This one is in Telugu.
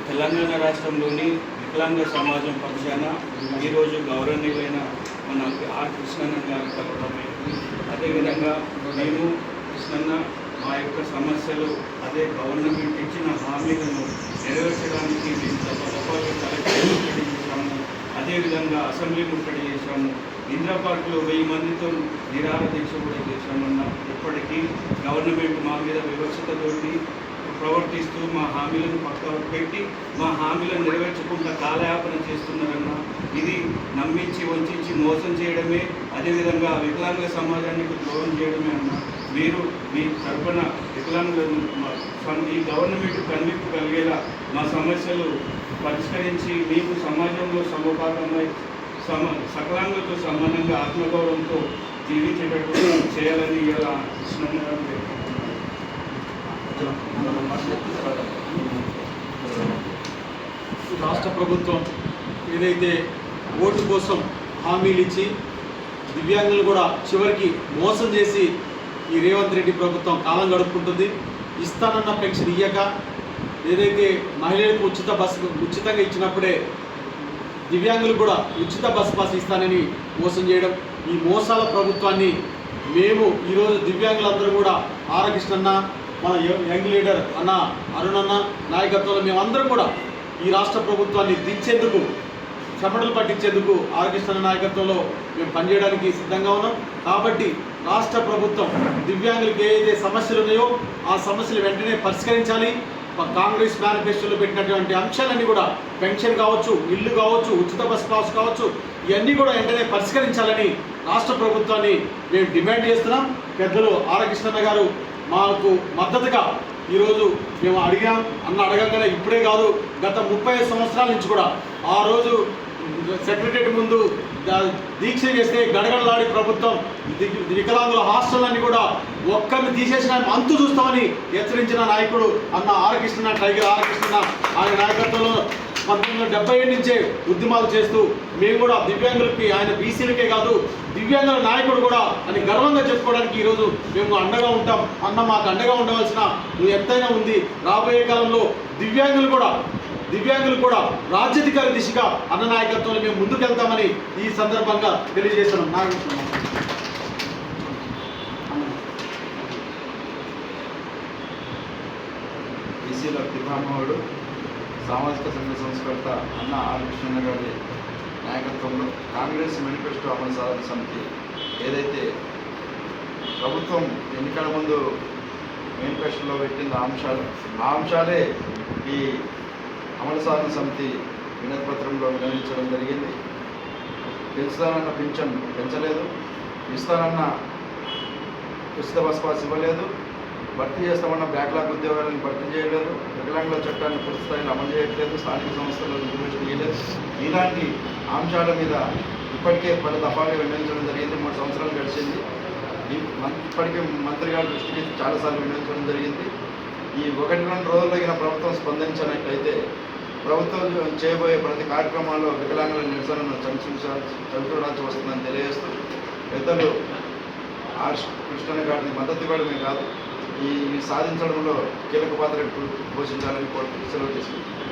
తెలంగాణ రాష్ట్రంలోని వికలాంగ సమాజం పక్షాన ఈరోజు గౌరవనీయులైన మన ఆర్ కృష్ణన్న గారి కలవడమే. అదేవిధంగా మేము కృష్ణన్న మా యొక్క సమస్యలు అదే గవర్నమెంట్ ఇచ్చిన హామీలను నెరవేర్చడానికి మేము తప్పగా కలెక్టర్ ముట్టడి చేశాము. అదేవిధంగా అసెంబ్లీ ముట్టడి చేశాము. ఇందిరా పార్కులో 1000 మందితో నిరాహార దీక్ష కూడా చేశామన్నా ఇప్పటికీ గవర్నమెంట్ మా మీద వివక్షతతోటి ప్రవర్తిస్తూ మా హామీలను పక్కన పెట్టి మా హామీలను నెరవేర్చకుండా కాలయాపన చేస్తున్నారన్నా. ఇది నమ్మించి వంచి మోసం చేయడమే, అదేవిధంగా వికలాంగ సమాజానికి ద్రోహం చేయడమే అన్నా. మీరు మీ తరపున వికలాంగులను ఈ గవర్నమెంట్ కనువిప్పు కలిగేలా మా సమస్యలు పరిష్కరించి మీకు సమాజంలో సమపాతమై సకలాంగులతో సమానంగా ఆత్మగౌరవంతో జీవించేటట్టు చేయాలని ఇలా కృష్ణన్న గారు రాష్ట్ర ప్రభుత్వం ఏదైతే ఓటు కోసం హామీలు ఇచ్చి దివ్యాంగులు కూడా చివరికి మోసం చేసి ఈ రేవంత్ రెడ్డి ప్రభుత్వం కాలం గడుపుకుంటుంది. ఇస్తానన్న పెన్షన్ ఇయ్యక ఏదైతే మహిళలకు ఉచితంగా ఇచ్చినప్పుడే దివ్యాంగులు కూడా ఉచిత బస్ పాస్ ఇస్తానని మోసం చేయడం, ఈ మోసాల ప్రభుత్వాన్ని మేము ఈరోజు దివ్యాంగులందరూ కూడా ఆర్ కృష్ణన్న, మన యంగ్ లీడర్ అన్న అరుణ్ అన్న నాయకత్వంలో మేమందరం కూడా ఈ రాష్ట్ర ప్రభుత్వాన్ని దించేందుకు, చెమటలు పట్టించేందుకు ఆర్ కృష్ణన్న నాయకత్వంలో మేము పనిచేయడానికి సిద్ధంగా ఉన్నాం. కాబట్టి రాష్ట్ర ప్రభుత్వం దివ్యాంగులకు ఏదైతే సమస్యలు ఉన్నాయో ఆ సమస్యలు వెంటనే పరిష్కరించాలి. కాంగ్రెస్ మేనిఫెస్టోలో పెట్టినటువంటి అంశాలన్నీ కూడా పెన్షన్ కావచ్చు, ఇల్లు కావచ్చు, ఉచిత బస్ పాస్ కావచ్చు, ఇవన్నీ కూడా వెంటనే పరిష్కరించాలని రాష్ట్ర ప్రభుత్వాన్ని మేము డిమాండ్ చేస్తున్నాం. పెద్దలు ఆర్ కృష్ణన్న గారు మాకు మద్దతుగా ఈరోజు మేము అడిగాం. అడగగానే ఇప్పుడే కాదు, గత 35 సంవత్సరాల నుంచి కూడా ఆ రోజు సెక్రటరీ ముందు దీక్ష చేస్తే గడగడలాడి ప్రభుత్వం వికలాంగుల హాస్టల్ కూడా ఒక్కరిని తీసేసిన అంతు చూస్తామని హెచ్చరించిన నాయకుడు అన్న ఆర్ కృష్ణన్న, టైగర్ ఆర్ కృష్ణన్న. ఆయన నాయకత్వంలో 1970 నుంచే ఉద్యమాలు చేస్తూ మేము కూడా దివ్యాంగులకి, ఆయన బీసీలకే కాదు దివ్యాంగుల నాయకుడు కూడా అని గర్వంగా చెప్పుకోవడానికి ఈరోజు మేము అండగా ఉంటాం. అన్న మాకు అండగా ఉండవలసిన ఎంతైనా ఉంది. రాబోయే కాలంలో దివ్యాంగులు కూడా రాజ్యాధికారి దిశగా అన్న నాయకత్వంలో మేము ముందుకెళ్తామని ఈ సందర్భంగా తెలియజేస్తున్నాం. నాగేశ్వరం బీసీల పితామహుడు, సామాజిక సంఘ సంస్కర్త అన్న ఆర్ కృష్ణన్న గారి నాయకత్వంలో కాంగ్రెస్ మేనిఫెస్టో అమలు సాధన సమితి ఏదైతే ప్రభుత్వం ఎన్నికల ముందు మేనిఫెస్టోలో పెట్టిన ఆ అంశాలే ఈ అమలు సాధన సమితి వినతిపత్రంలో వినవించడం జరిగింది. పెంచుతానన్న పింఛన్ పెంచలేదు, ఇస్తానన్న ఉచిత బస్ పాస్ ఇవ్వలేదు, భర్తీ చేస్తామన్న బ్యాక్లాగ్ ఉద్యోగాలను భర్తీ చేయలేదు, వికలాంగుల చట్టాన్ని పూర్తి స్థాయిలో అమలు చేయట్లేదు, స్థానిక సంస్థల్లో ఇంప్లిమెంట్ చేయలేదు. ఇలాంటి అంశాల మీద ఇప్పటికే పలు దఫాలుగా వినియోగించడం జరిగింది. 3 సంవత్సరాలు గడిచింది. ఇప్పటికే మంత్రి గారి దృష్టికి చాలాసార్లు వినియోగించడం జరిగింది. ఈ 1-2 రోజుల్లో అయిన ప్రభుత్వం స్పందించినట్లయితే ప్రభుత్వం చేయబోయే ప్రతి కార్యక్రమాల్లో వికలాంగుల నిరసనను చవిచూడాల్సి వస్తుందని తెలియజేస్తూ పెద్దలు ఆర్ కృష్ణన్న గారిని మద్దతు ఇవ్వడమే కాదు, ఈ సాధించడంలో కీలక పాత్ర పోషించాలని సెలవు తీసుకుంటున్నాను.